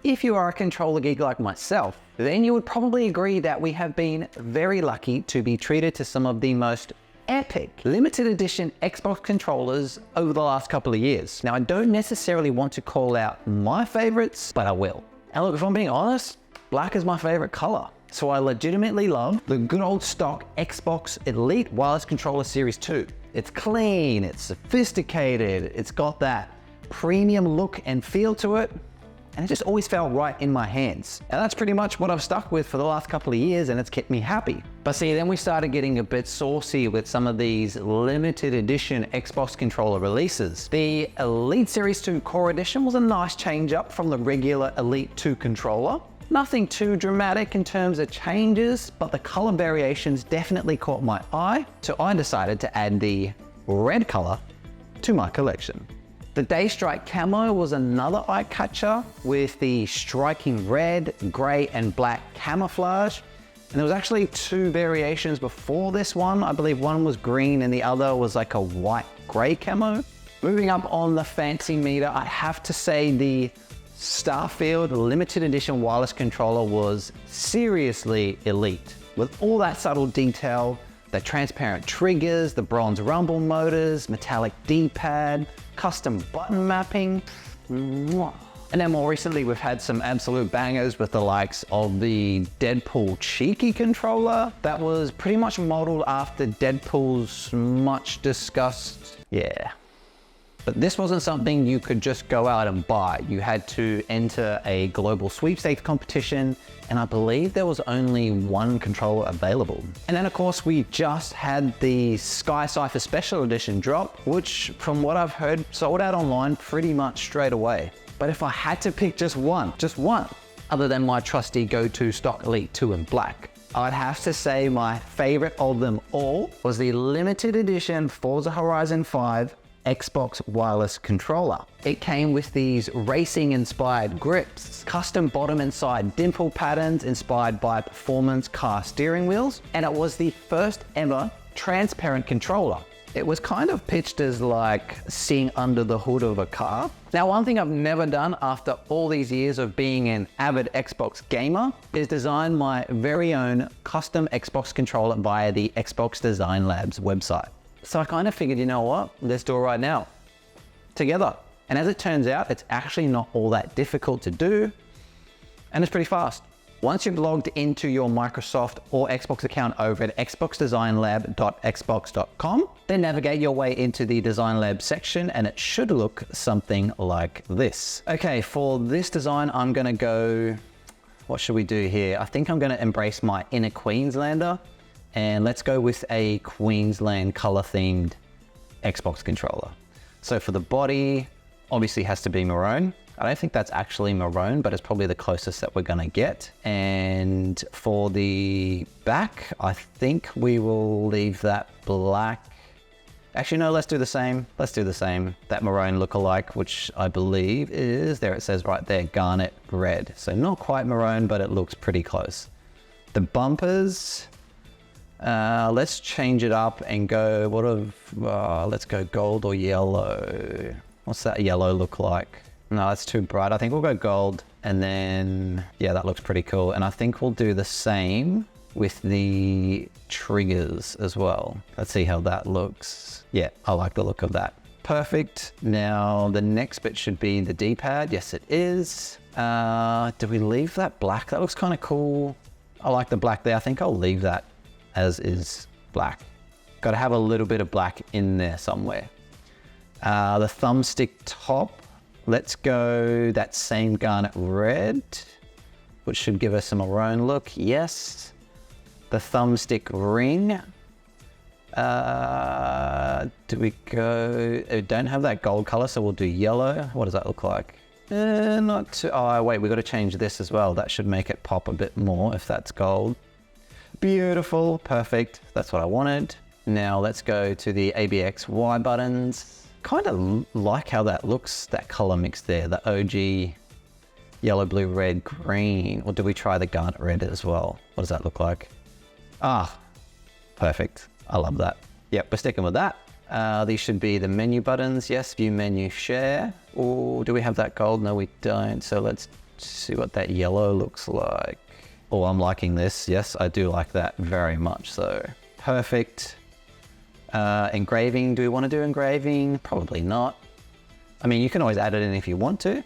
if you are a controller geek like myself, then you would probably agree that we have been very lucky to be treated to some of the most epic limited edition Xbox controllers over the last couple of years. Now, I don't necessarily want to call out my favorites, but I will. And look, if I'm being honest, black is my favorite color. So I legitimately love the good old stock Xbox Elite Wireless Controller Series 2. It's clean, it's sophisticated, it's got that premium look and feel to it, and it just always felt right in my hands. And that's pretty much what I've stuck with for the last couple of years, and it's kept me happy. But see, then we started getting a bit saucy with some of these limited edition Xbox controller releases. The Elite Series 2 Core Edition was a nice change up from the regular Elite 2 controller. Nothing too dramatic in terms of changes, but the color variations definitely caught my eye, so I decided to add the red color to my collection. The Daystrike Camo was another eye catcher with the striking red, gray, and black camouflage. And there was actually two variations before this one. I believe one was green and the other was like a white gray camo. Moving up on the fancy meter, I have to say the Starfield limited edition wireless controller was seriously elite. With all that subtle detail, the transparent triggers, the bronze rumble motors, metallic D-pad, custom button mapping. And then more recently, we've had some absolute bangers with the likes of the Deadpool Cheeky controller that was pretty much modeled after Deadpool's much discussed, yeah. But this wasn't something you could just go out and buy. You had to enter a global sweepstakes competition, and I believe there was only one controller available. And then of course we just had the Sky Cypher Special Edition drop, which from what I've heard sold out online pretty much straight away. But if I had to pick just one, other than my trusty go-to stock Elite 2 in black, I'd have to say my favorite of them all was the limited edition Forza Horizon 5 Xbox wireless controller. It came with these racing inspired grips, custom bottom and side dimple patterns inspired by performance car steering wheels, and it was the first ever transparent controller. It was kind of pitched as like seeing under the hood of a car. Now, one thing I've never done after all these years of being an avid Xbox gamer is design my very own custom Xbox controller via the Xbox Design Labs website. So I kind of figured, you know what, let's do it right now, together. And as it turns out, it's actually not all that difficult to do, and it's pretty fast. Once you've logged into your Microsoft or Xbox account over at xboxdesignlab.xbox.com, then navigate your way into the Design Lab section, and it should look something like this. Okay, for this design, I'm gonna go, what should we do here? I think I'm gonna embrace my inner Queenslander. And let's go with a Queensland color themed Xbox controller. So for the body, obviously has to be maroon. I don't think that's actually maroon, but it's probably the closest that we're gonna get. And for the back, I think we will leave that black. Actually, no, let's do the same. Let's do the same. That maroon lookalike, which I believe is, there it says right there, garnet red. So not quite maroon, but it looks pretty close. The bumpers, let's change it up and go, let's go gold or yellow. What's that yellow look like? No, it's too bright. I think we'll go gold, and then, yeah, that looks pretty cool. And I think we'll do the same with the triggers as well. Let's see how that looks. Yeah, I like the look of that. Perfect. Now the next bit should be the D-pad. Yes, it is. Do we leave that black? That looks kind of cool. I like the black there. I think I'll leave that as is black. Got to have a little bit of black in there somewhere. The thumbstick top, let's go that same garnet red, which should give us a maroon look. Yes. The thumbstick ring. Do we go, don't have that gold color, so we'll do yellow. What does that look like? Not too, oh wait, we got to change this as well. That should make it pop a bit more if that's gold. Beautiful, perfect. That's what I wanted. Now let's go to the ABXY buttons. Kind of like how that looks, that color mix there, the OG yellow, blue, red, green. Or do we try the garnet red as well? What does that look like? Ah, perfect. I love that. Yep, we're sticking with that. These should be the menu buttons. Yes, view menu, share. Or do we have that gold? No, we don't. So let's See what that yellow looks like. Oh, I'm liking this. Yes, I do like that very much so. Perfect. Engraving, do we want to do engraving? Probably not. I mean, you can always add it in if you want to.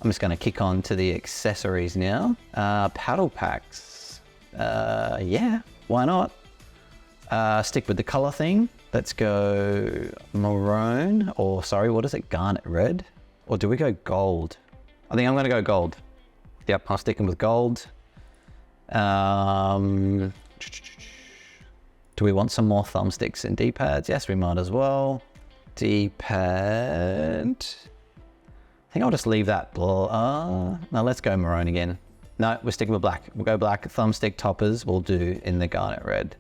I'm just going to kick on to the accessories now. Paddle packs. Yeah, why not? Stick with the color thing. Let's go maroon, or sorry, what is it? Garnet red? Or do we go gold? I think I'm going to go gold. Yep, I'm sticking with gold. Do we want some more thumbsticks and D-pads? Yes, we might as well. D-pad. I think I'll just leave that blue. No, let's go maroon again. No, we're sticking with black. We'll go black. Thumbstick toppers we'll do in the garnet red.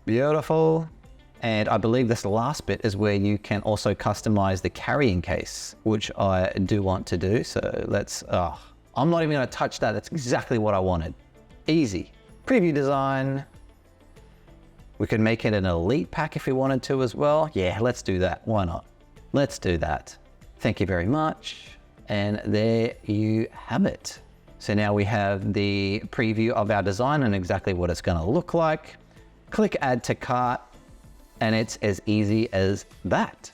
Beautiful. And I believe this last bit is where you can also customize the carrying case, which I do want to do. So let's, I'm not even going to touch that. That's exactly what I wanted. Easy. Preview design. We could make it an elite pack if we wanted to as well. Yeah, let's do that. Why not? Let's do that. Thank you very much. And there you have it. So now we have the preview of our design and exactly what it's going to look like. Click add to cart and it's as easy as that.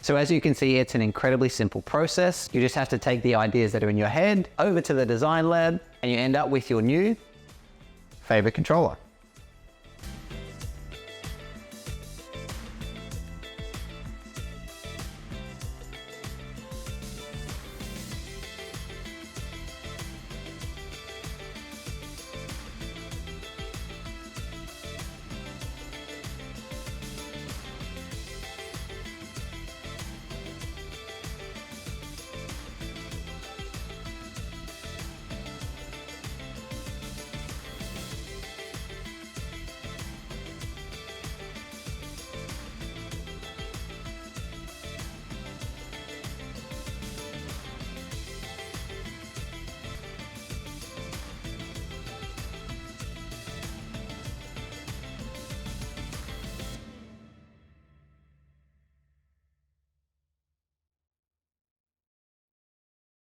So as you can see, it's an incredibly simple process. You just have to take the ideas that are in your head over to the design lab and you end up with your new favorite controller.